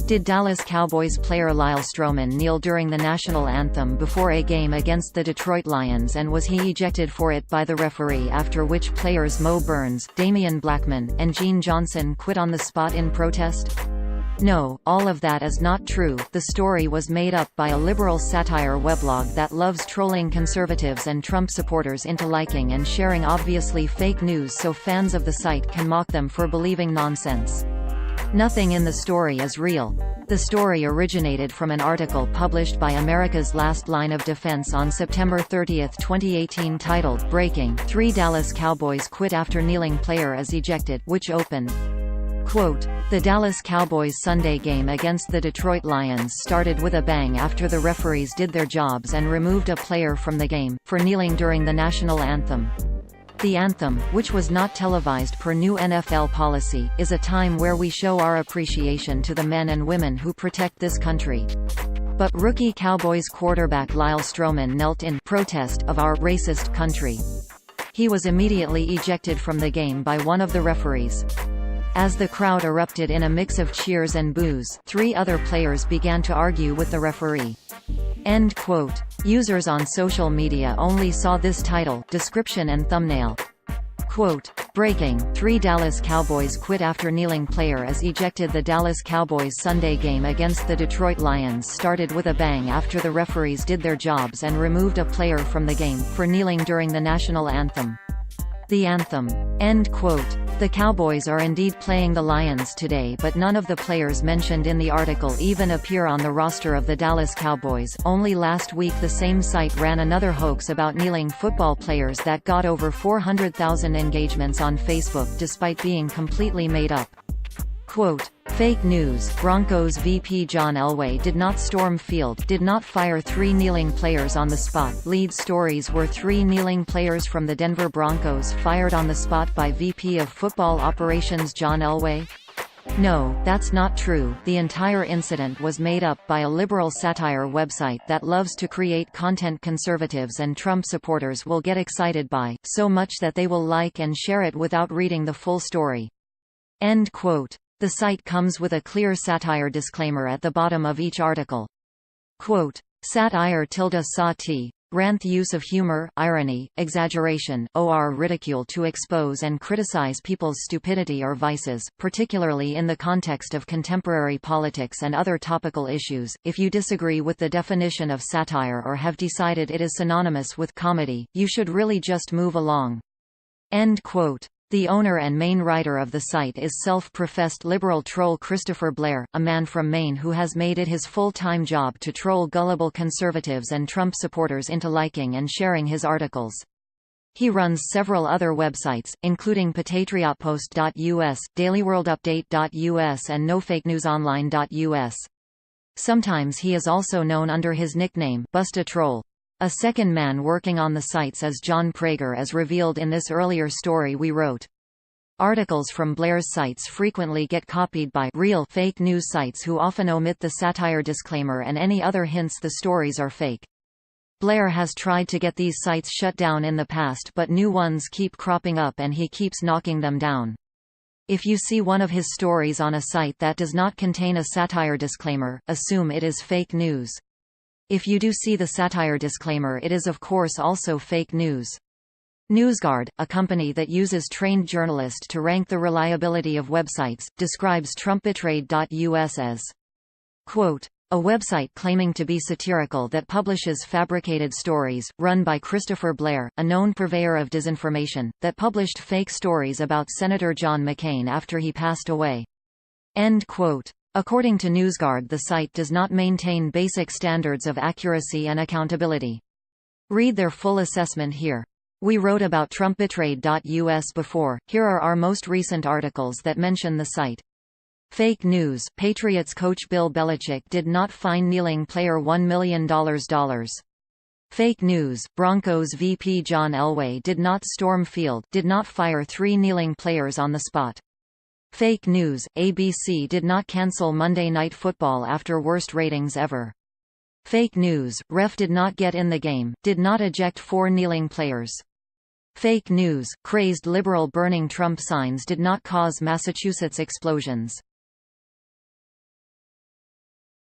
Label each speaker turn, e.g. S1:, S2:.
S1: Did Dallas Cowboys player Lyle Stroman kneel during the national anthem before a game against the Detroit Lions, and was he ejected for it by the referee, after which players Mo Burns, Damian Blackman, and Gene Johnson quit on the spot in protest? No, all of that is not true. The story was made up by a liberal satire weblog that loves trolling conservatives and Trump supporters into liking and sharing obviously fake news so fans of the site can mock them for believing nonsense. Nothing in the story is real. The story originated from an article published by America's Last Line of Defense on September 30, 2018 titled, "Breaking, 3 Dallas Cowboys Quit After Kneeling Player is Ejected," which opened, quote, "The Dallas Cowboys Sunday game against the Detroit Lions started with a bang after the referees did their jobs and removed a player from the game, for kneeling during the national anthem. The anthem, which was not televised per new NFL policy, is a time where we show our appreciation to the men and women who protect this country. But rookie Cowboys quarterback Lyle Stroman knelt in protest of our racist country. He was immediately ejected from the game by one of the referees. As the crowd erupted in a mix of cheers and boos, 3 other players began to argue with the referee." End quote. Users on social media only saw this title, description and thumbnail. Quote, "Breaking, 3 Dallas Cowboys quit after kneeling player is ejected." The Dallas Cowboys Sunday game against the Detroit Lions started with a bang after the referees did their jobs and removed a player from the game, for kneeling during the national anthem. The anthem. End quote. The Cowboys are indeed playing the Lions today, but none of the players mentioned in the article even appear on the roster of the Dallas Cowboys. Only last week the same site ran another hoax about kneeling football players that got over 400,000 engagements on Facebook despite being completely made up. Quote, "Fake news, Broncos VP John Elway did not storm field, did not fire 3 kneeling players on the spot." Lead stories were 3 kneeling players from the Denver Broncos fired on the spot by VP of Football Operations John Elway? No, that's not true. The entire incident was made up by a liberal satire website that loves to create content conservatives and Trump supporters will get excited by, so much that they will like and share it without reading the full story. End quote. The site comes with a clear satire disclaimer at the bottom of each article. Quote, "Satire _sati, rant use of humor, irony, exaggeration, or ridicule to expose and criticize people's stupidity or vices, particularly in the context of contemporary politics and other topical issues. If you disagree with the definition of satire or have decided it is synonymous with comedy, you should really just move along." End quote. The owner and main writer of the site is self-professed liberal troll Christopher Blair, a man from Maine who has made it his full-time job to troll gullible conservatives and Trump supporters into liking and sharing his articles. He runs several other websites, including patriotpost.us, dailyworldupdate.us and nofakenewsonline.us. Sometimes he is also known under his nickname, Busta Troll. A second man working on the sites is John Prager, as revealed in this earlier story we wrote. Articles from Blair's sites frequently get copied by real fake news sites who often omit the satire disclaimer and any other hints the stories are fake. Blair has tried to get these sites shut down in the past, but new ones keep cropping up and he keeps knocking them down. If you see one of his stories on a site that does not contain a satire disclaimer, assume it is fake news. If you do see the satire disclaimer, it is of course also fake news. NewsGuard, a company that uses trained journalists to rank the reliability of websites, describes TrumpBetrayed.us as, quote, "a website claiming to be satirical that publishes fabricated stories, run by Christopher Blair, a known purveyor of disinformation, that published fake stories about Senator John McCain after he passed away." End quote. According to NewsGuard, the site does not maintain basic standards of accuracy and accountability. Read their full assessment here. We wrote about TrumpBetrayed.us before. Here are our most recent articles that mention the site. Fake news, Patriots coach Bill Belichick did not fine kneeling player $1 million. Fake news, Broncos VP John Elway did not storm field, did not fire 3 kneeling players on the spot. Fake news, ABC did not cancel Monday Night Football after worst ratings ever. Fake news, ref did not get in the game, did not eject 4 kneeling players. Fake news, crazed liberal burning Trump signs did not cause Massachusetts explosions.